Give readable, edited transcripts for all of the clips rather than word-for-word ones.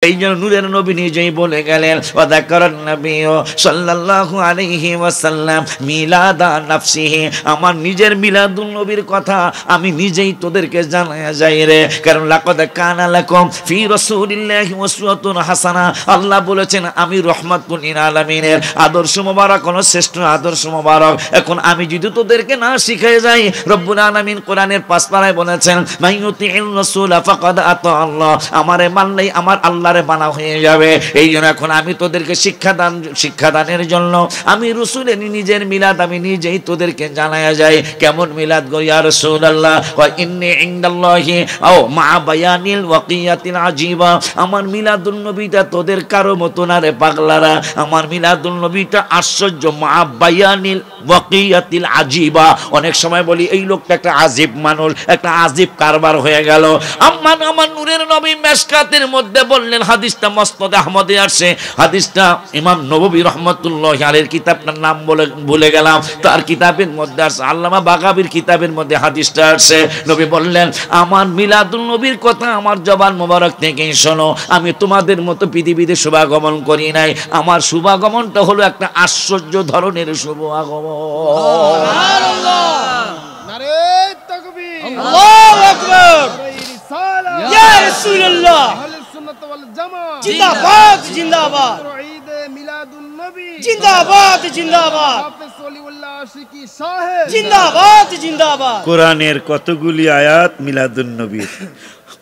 এই জন্য নূরের নবী নিজেই বলে গেলেন ওয়াযাকারান নবী সাল্লাল্লাহু আলাইহি ওয়াসাল্লাম মিলাদা নাফসিহি, আমার নিজের মিলাদুন নবীর কথা আমি নিজেই তোদেরকে জানায়া যাই রে। কারণ লাকাদ কানা লাকুম ফি রাসূলিল্লাহি উসওয়াতুন হাসানা, আল্লাহ বলেছেন আমি রহমাতুল লিল আলামিনের আদর্শ মোবারক, কোন শ্রেষ্ঠ আদর্শ মোবারক। এখন আমি যদি তোদেরকে না শিখাই যাই, রব্বুল আলামিন কোরআনের 5 পারায় বলেছেন মাইয়ুতির রাসূল ফাকাদ আতা আল্লাহ, আমারে মানলেই আমার আল্লাহ বানা হয়ে যাবে। এই জন্য এখন আমি তোদেরকে শিক্ষাদানের জন্য আমি রাসূলের নিজের মিলাদ আমি নিজেই তোদেরকে জানায়া যাই। কেমন মিলাদ গো ইয়া রাসূলুল্লাহ? ওয়া ইন্নী ইনদাল্লাহি আও মা বায়ানিল ওয়াকিয়াতিল আজিবা, আমার মিলাদুন নবীটা তোদের কারো মতো না রে পাগলারা, আমার মিলাদুন নবীটা আশ্চর্য, মা বায়ানিল ওয়াকিয়াতিল আজিবা। অনেক সময় বলি এই লোকটা একটা আজীব মানুষ, একটা আজীব কারবার হয়ে গেল। আমার নূরের নবী মেশকাতের মধ্যে বললেন, হাদিসটা মুসনাদ আহমদে আসে, হাদিসটা ইমাম নববী রাহমাতুল্লাহি আলাইহির কিতাবটার নাম ভুলে গেলাম, তার কিতাবের মধ্যে আসে, আল্লামা বাগাবীর কিতাবের মধ্যে হাদিসটা আসে। নবী বললেন আমার মিলাদুন নবীর কথা আমার জবান মোবারক থেকে শোনো, আমি তোমাদের মতো পৃথিবীতে শুভাগমন করি নাই, আমার শুভাগমনটা হলো একটা আশ্চর্য ধরনের শুভাগমন। সুবহানাল্লাহ, নারে তাকবীর, আল্লাহু আকবার, ইয়া রাসূলুল্লাহ, জিন্দাবাদ জিন্দাবাদ, ঈদ মিলাদুন নবী জিন্দাবাদ জিন্দাবাদ, হাফেজ ওলিউল্লাহ আশিকি সাহেব জিন্দাবাদ জিন্দাবাদ। কোরআনের কতগুলি আয়াত মিলাদুন নবীর,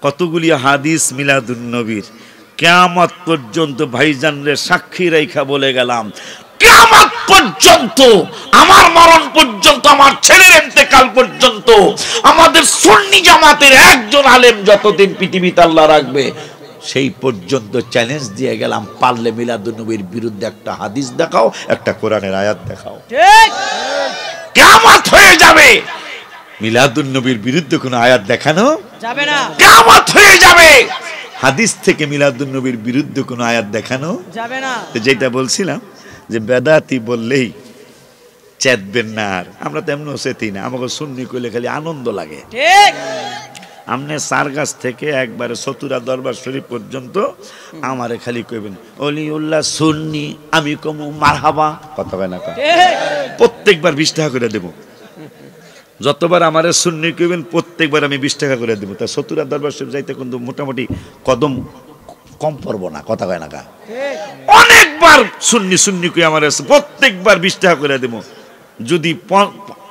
কতগুলি হাদিস মিলাদুন নবীর। কিয়ামত পর্যন্ত ভাইজানরে সাক্ষী রেখা বলে গেলাম, কিয়ামত পর্যন্ত, আমার মরণ পর্যন্ত, আমার ছেলের ইন্তেকাল পর্যন্ত, আমাদের সুন্নি জামাতের একজন আলেম যতদিন পৃথিবীতে আল্লাহ রাখবে সেই পর্যন্ত চ্যালেঞ্জ দিয়ে গেলাম, পারলে মিলাদুন নবীর বিরুদ্ধে একটা হাদিস দেখাও, একটা কোরআনের আয়াত দেখাও, ঠিক কিয়ামত হয়ে যাবে। মিলাদুন নবীর বিরুদ্ধে কোনো আয়াত দেখানো যাবে না, কিয়ামত হয়ে যাবে। হাদিস থেকে মিলাদুন নবীর বিরুদ্ধে কোনো আয়াত দেখানো যাবে না। যেটা বলছিলাম যে বেদাতি বললেই চেতবেন না, আর আমরা তো এমন চেতি না, আমাকে সুন্নি কইলে খালি আনন্দ লাগে, ঠিক। আমনে সারগাছ থেকে একবারে চতুরা দরবার শরীফ পর্যন্ত আমারে খালি কইবেন ওলিউল্লাহ সুন্নি, আমি কমু মারহাবা, কথা কয় না, প্রত্যেকবার 20 টাকা করে দেব। যতবার আমারে সুন্নি কইবেন প্রত্যেকবার আমি 20 টাকা করে দেব। তা চতুরা দরবার শরীফ যাইতে কিন্তু মোটামুটি কদম কম পড়ব না, কথা কয় না, অনেকবার সুন্নি সুন্নি কই আমারে প্রত্যেকবার 20 টাকা করে দেব। যদি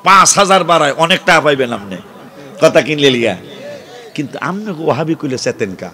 5000 বাড়ায় অনেক টাকা পাইবেন আপনি, কথা কিনলে লিয়া। কিন্তু আমনে ওয়াহাবি কইলে চেতেন কা?